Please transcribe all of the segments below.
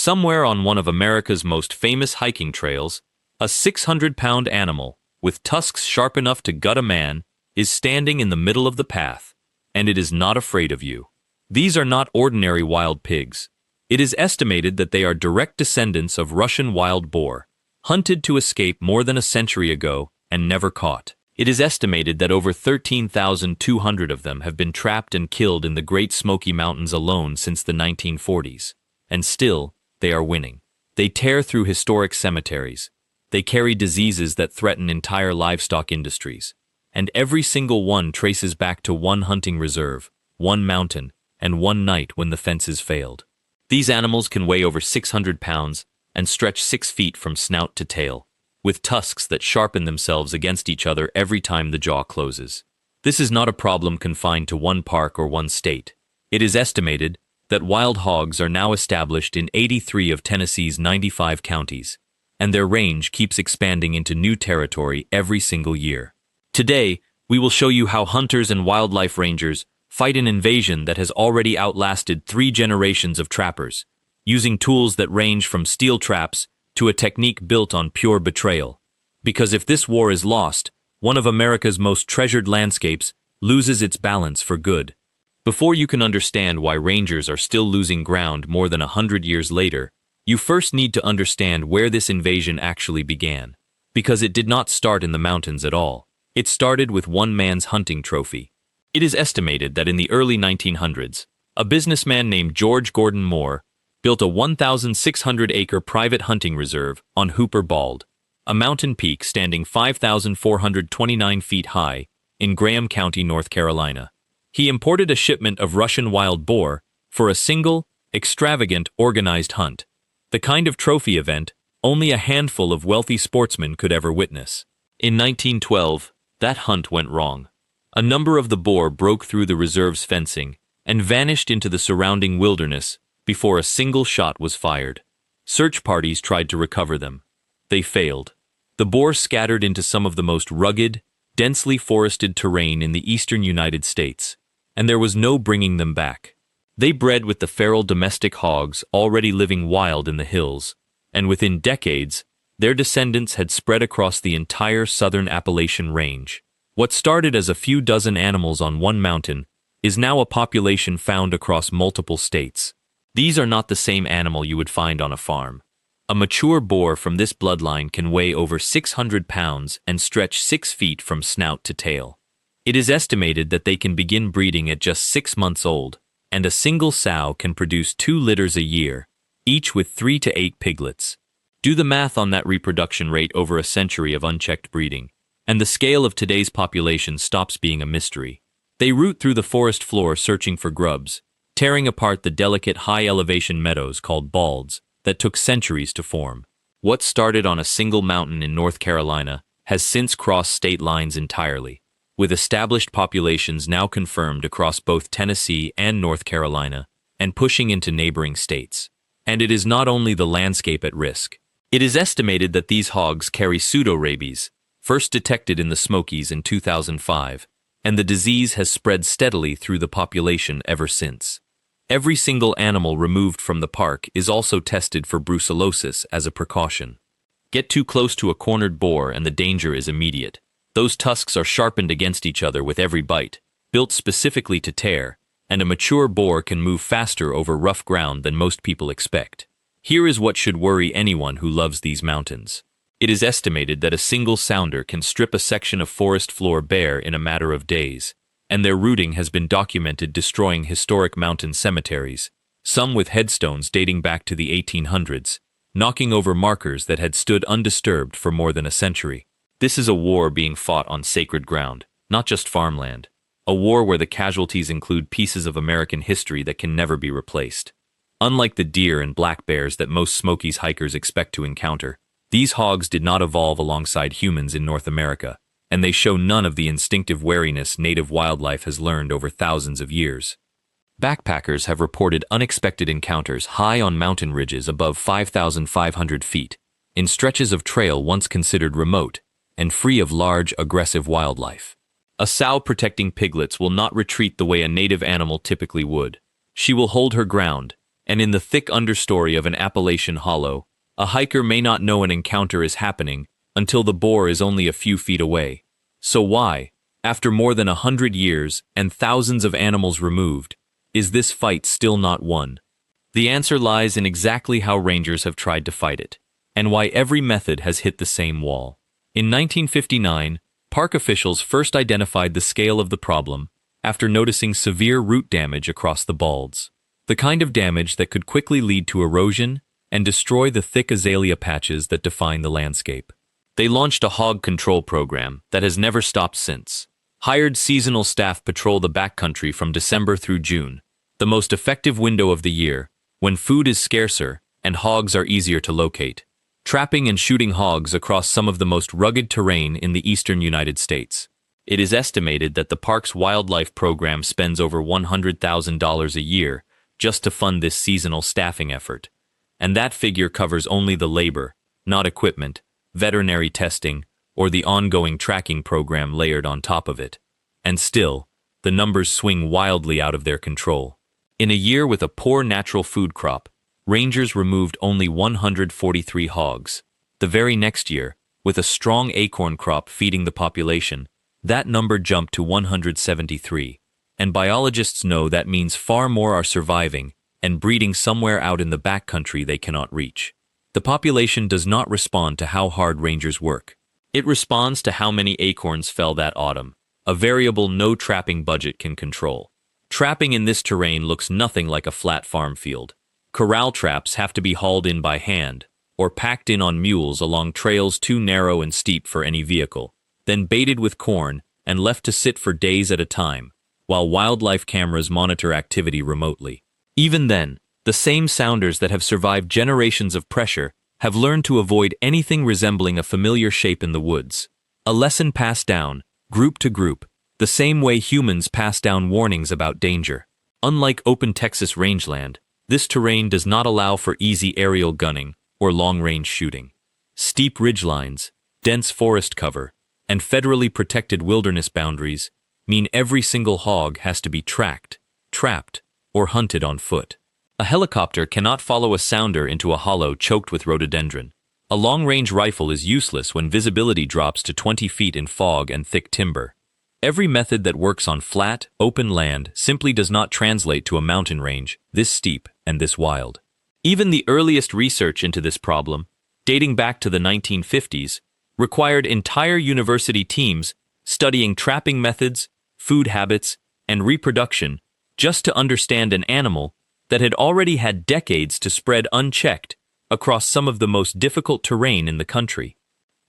Somewhere on one of America's most famous hiking trails, a 600-pound animal, with tusks sharp enough to gut a man, is standing in the middle of the path, and it is not afraid of you. These are not ordinary wild pigs. It is estimated that they are direct descendants of Russian wild boar, hunted to escape more than a century ago and never caught. It is estimated that over 13,200 of them have been trapped and killed in the Great Smoky Mountains alone since the 1940s. And still, they are winning. They tear through historic cemeteries. They carry diseases that threaten entire livestock industries. And every single one traces back to one hunting reserve, one mountain, and one night when the fences failed. These animals can weigh over 600 pounds and stretch 6 feet from snout to tail, with tusks that sharpen themselves against each other every time the jaw closes. This is not a problem confined to one park or one state. It is estimated that wild hogs are now established in 83 of Tennessee's 95 counties, and their range keeps expanding into new territory every single year. Today, we will show you how hunters and wildlife rangers fight an invasion that has already outlasted 3 generations of trappers, using tools that range from steel traps to a technique built on pure betrayal. Because if this war is lost, one of America's most treasured landscapes loses its balance for good. Before you can understand why rangers are still losing ground more than 100 years later, you first need to understand where this invasion actually began. Because it did not start in the mountains at all. It started with one man's hunting trophy. It is estimated that in the early 1900s, a businessman named George Gordon Moore built a 1,600-acre private hunting reserve on Hooper Bald, a mountain peak standing 5,429 feet high in Graham County, North Carolina. He imported a shipment of Russian wild boar for a single, extravagant, organized hunt, the kind of trophy event only a handful of wealthy sportsmen could ever witness. In 1912, that hunt went wrong. A number of the boar broke through the reserve's fencing and vanished into the surrounding wilderness before a single shot was fired. Search parties tried to recover them. They failed. The boar scattered into some of the most rugged, densely forested terrain in the eastern United States, and there was no bringing them back. They bred with the feral domestic hogs already living wild in the hills, and within decades, their descendants had spread across the entire southern Appalachian range. What started as a few dozen animals on one mountain is now a population found across multiple states. These are not the same animal you would find on a farm. A mature boar from this bloodline can weigh over 600 pounds and stretch 6 feet from snout to tail. It is estimated that they can begin breeding at just 6 months old, and a single sow can produce 2 litters a year, each with 3 to 8 piglets. Do the math on that reproduction rate over a century of unchecked breeding, and the scale of today's population stops being a mystery. They root through the forest floor searching for grubs, tearing apart the delicate high-elevation meadows called balds that took centuries to form. What started on a single mountain in North Carolina has since crossed state lines entirely, with established populations now confirmed across both Tennessee and North Carolina and pushing into neighboring states. And it is not only the landscape at risk. It is estimated that these hogs carry pseudo-rabies, first detected in the Smokies in 2005, and the disease has spread steadily through the population ever since. Every single animal removed from the park is also tested for brucellosis as a precaution. Get too close to a cornered boar and the danger is immediate. Those tusks are sharpened against each other with every bite, built specifically to tear, and a mature boar can move faster over rough ground than most people expect. Here is what should worry anyone who loves these mountains. It is estimated that a single sounder can strip a section of forest floor bare in a matter of days, and their rooting has been documented destroying historic mountain cemeteries, some with headstones dating back to the 1800s, knocking over markers that had stood undisturbed for more than a century. This is a war being fought on sacred ground, not just farmland. A war where the casualties include pieces of American history that can never be replaced. Unlike the deer and black bears that most Smokies hikers expect to encounter, these hogs did not evolve alongside humans in North America, and they show none of the instinctive wariness native wildlife has learned over thousands of years. Backpackers have reported unexpected encounters high on mountain ridges above 5,500 feet, in stretches of trail once considered remote and free of large, aggressive wildlife. A sow protecting piglets will not retreat the way a native animal typically would. She will hold her ground, and in the thick understory of an Appalachian hollow, a hiker may not know an encounter is happening until the boar is only a few feet away. So why, after more than 100 years and thousands of animals removed, is this fight still not won? The answer lies in exactly how rangers have tried to fight it, and why every method has hit the same wall. In 1959, park officials first identified the scale of the problem after noticing severe root damage across the balds, the kind of damage that could quickly lead to erosion and destroy the thick azalea patches that define the landscape. They launched a hog control program that has never stopped since. Hired seasonal staff patrol the backcountry from December through June, the most effective window of the year, when food is scarcer and hogs are easier to locate, trapping and shooting hogs across some of the most rugged terrain in the eastern United States. It is estimated that the park's wildlife program spends over $100,000 a year just to fund this seasonal staffing effort, and that figure covers only the labor, not equipment, veterinary testing, or the ongoing tracking program layered on top of it. And still, the numbers swing wildly out of their control. In a year with a poor natural food crop, rangers removed only 143 hogs. The very next year, with a strong acorn crop feeding the population, that number jumped to 173. And biologists know that means far more are surviving and breeding somewhere out in the backcountry they cannot reach. The population does not respond to how hard rangers work. It responds to how many acorns fell that autumn, a variable no trapping budget can control. Trapping in this terrain looks nothing like a flat farm field. Corral traps have to be hauled in by hand, or packed in on mules along trails too narrow and steep for any vehicle, then baited with corn and left to sit for days at a time, while wildlife cameras monitor activity remotely. Even then, the same sounders that have survived generations of pressure have learned to avoid anything resembling a familiar shape in the woods. A lesson passed down, group to group, the same way humans pass down warnings about danger. Unlike open Texas rangeland, this terrain does not allow for easy aerial gunning or long-range shooting. Steep ridgelines, dense forest cover, and federally protected wilderness boundaries mean every single hog has to be tracked, trapped, or hunted on foot. A helicopter cannot follow a sounder into a hollow choked with rhododendron. A long-range rifle is useless when visibility drops to 20 feet in fog and thick timber. Every method that works on flat, open land simply does not translate to a mountain range this steep and this wild. Even the earliest research into this problem, dating back to the 1950s, required entire university teams studying trapping methods, food habits, and reproduction just to understand an animal that had already had decades to spread unchecked across some of the most difficult terrain in the country.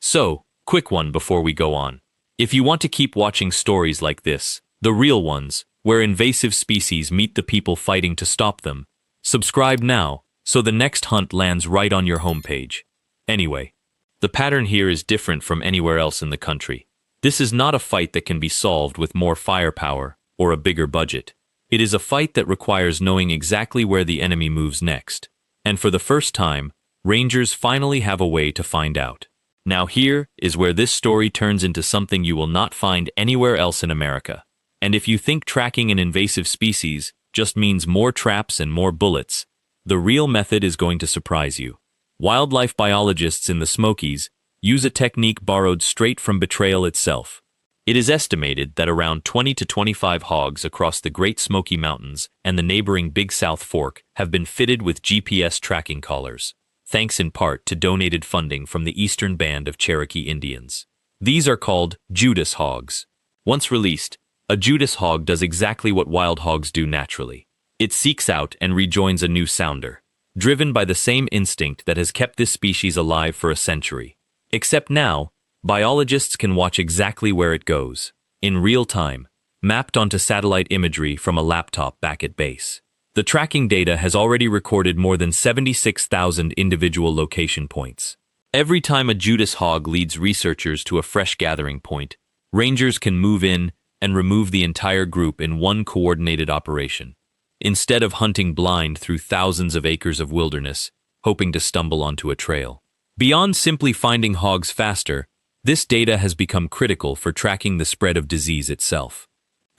So, quick one before we go on. If you want to keep watching stories like this, the real ones, where invasive species meet the people fighting to stop them, subscribe now so the next hunt lands right on your homepage. Anyway, the pattern here is different from anywhere else in the country. This is not a fight that can be solved with more firepower or a bigger budget. It is a fight that requires knowing exactly where the enemy moves next. And for the first time, rangers finally have a way to find out. Now here is where this story turns into something you will not find anywhere else in America. And if you think tracking an invasive species just means more traps and more bullets, the real method is going to surprise you. Wildlife biologists in the Smokies use a technique borrowed straight from betrayal itself. It is estimated that around 20 to 25 hogs across the Great Smoky Mountains and the neighboring Big South Fork have been fitted with GPS tracking collars, thanks in part to donated funding from the Eastern Band of Cherokee Indians. These are called Judas hogs. Once released, a Judas hog does exactly what wild hogs do naturally. It seeks out and rejoins a new sounder, driven by the same instinct that has kept this species alive for a century. Except now, biologists can watch exactly where it goes, in real time, mapped onto satellite imagery from a laptop back at base. The tracking data has already recorded more than 76,000 individual location points. Every time a Judas hog leads researchers to a fresh gathering point, rangers can move in and remove the entire group in one coordinated operation, instead of hunting blind through thousands of acres of wilderness, hoping to stumble onto a trail. Beyond simply finding hogs faster, this data has become critical for tracking the spread of disease itself.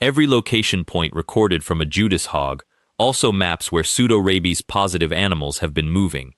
Every location point recorded from a Judas hog Also maps where pseudo-rabies-positive animals have been moving,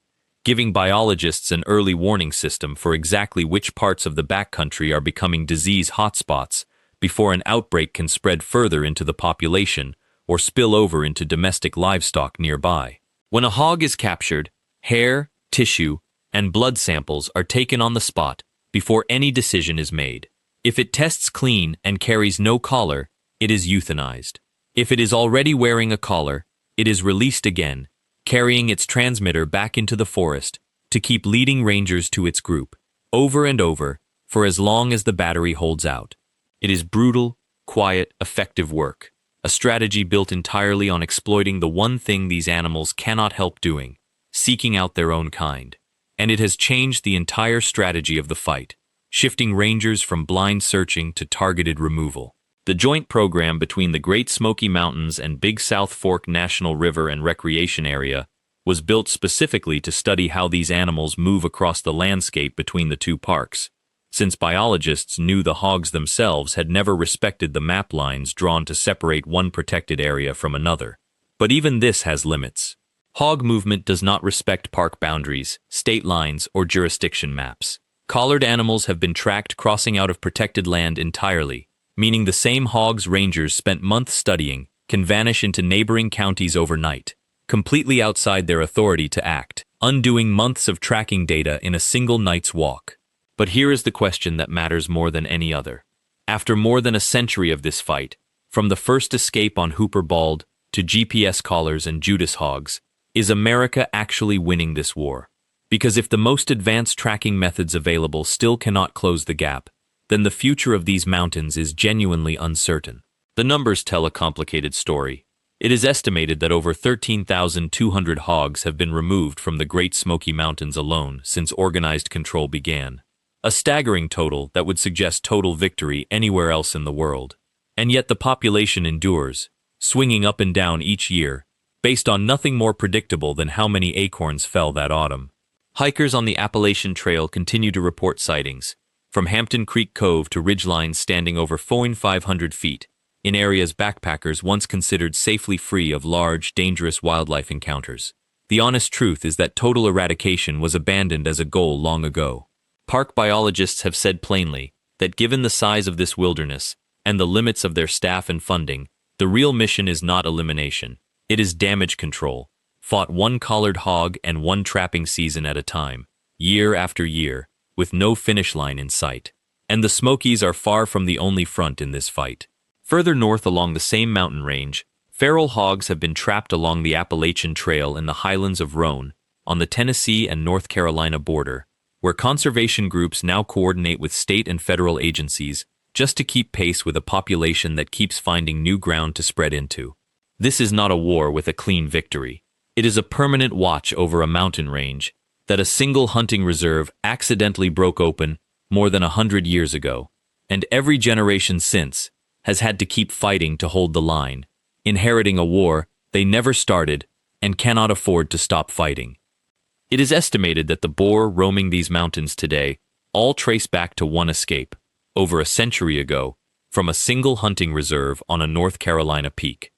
giving biologists an early warning system for exactly which parts of the backcountry are becoming disease hotspots before an outbreak can spread further into the population or spill over into domestic livestock nearby. When a hog is captured, hair, tissue, and blood samples are taken on the spot before any decision is made. If it tests clean and carries no collar, it is euthanized. If it is already wearing a collar, it is released again, carrying its transmitter back into the forest to keep leading rangers to its group, over and over, for as long as the battery holds out. It is brutal, quiet, effective work, a strategy built entirely on exploiting the one thing these animals cannot help doing, seeking out their own kind. And it has changed the entire strategy of the fight, shifting rangers from blind searching to targeted removal. The joint program between the Great Smoky Mountains and Big South Fork National River and Recreation Area was built specifically to study how these animals move across the landscape between the two parks, since biologists knew the hogs themselves had never respected the map lines drawn to separate one protected area from another. But even this has limits. Hog movement does not respect park boundaries, state lines, or jurisdiction maps. Collared animals have been tracked crossing out of protected land entirely, meaning the same hogs rangers spent months studying can vanish into neighboring counties overnight, completely outside their authority to act, undoing months of tracking data in a single night's walk. But here is the question that matters more than any other. After more than a century of this fight, from the first escape on Hooper Bald to GPS collars and Judas hogs, is America actually winning this war? Because if the most advanced tracking methods available still cannot close the gap, then the future of these mountains is genuinely uncertain. The numbers tell a complicated story. It is estimated that over 13,200 hogs have been removed from the Great Smoky Mountains alone since organized control began. A staggering total that would suggest total victory anywhere else in the world. And yet the population endures, swinging up and down each year, based on nothing more predictable than how many acorns fell that autumn. Hikers on the Appalachian Trail continue to report sightings, from Hampton Creek Cove to ridgelines standing over 4,500 feet, in areas backpackers once considered safely free of large, dangerous wildlife encounters. The honest truth is that total eradication was abandoned as a goal long ago. Park biologists have said plainly that given the size of this wilderness and the limits of their staff and funding, the real mission is not elimination. It is damage control, fought one collared hog and one trapping season at a time, year after year, with no finish line in sight. And the Smokies are far from the only front in this fight. Further north along the same mountain range, feral hogs have been trapped along the Appalachian Trail in the highlands of Roan, on the Tennessee and North Carolina border, where conservation groups now coordinate with state and federal agencies just to keep pace with a population that keeps finding new ground to spread into. This is not a war with a clean victory. It is a permanent watch over a mountain range that a single hunting reserve accidentally broke open more than 100 years ago, and every generation since has had to keep fighting to hold the line, inheriting a war they never started and cannot afford to stop fighting. It is estimated that the boar roaming these mountains today all trace back to one escape, over a century ago, from a single hunting reserve on a North Carolina peak.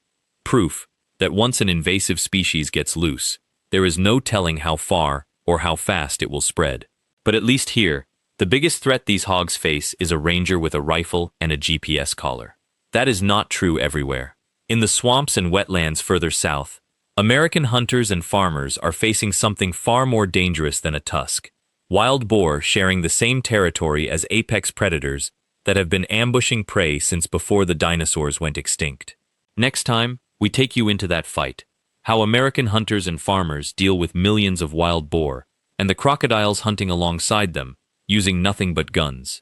Proof that once an invasive species gets loose, there is no telling how far or how fast it will spread. But at least here, the biggest threat these hogs face is a ranger with a rifle and a GPS collar. That is not true everywhere. In the swamps and wetlands further south, American hunters and farmers are facing something far more dangerous than a tusk. Wild boar sharing the same territory as apex predators that have been ambushing prey since before the dinosaurs went extinct. Next time, we take you into that fight. How American hunters and farmers deal with millions of wild boar, and the crocodiles hunting alongside them, using nothing but guns.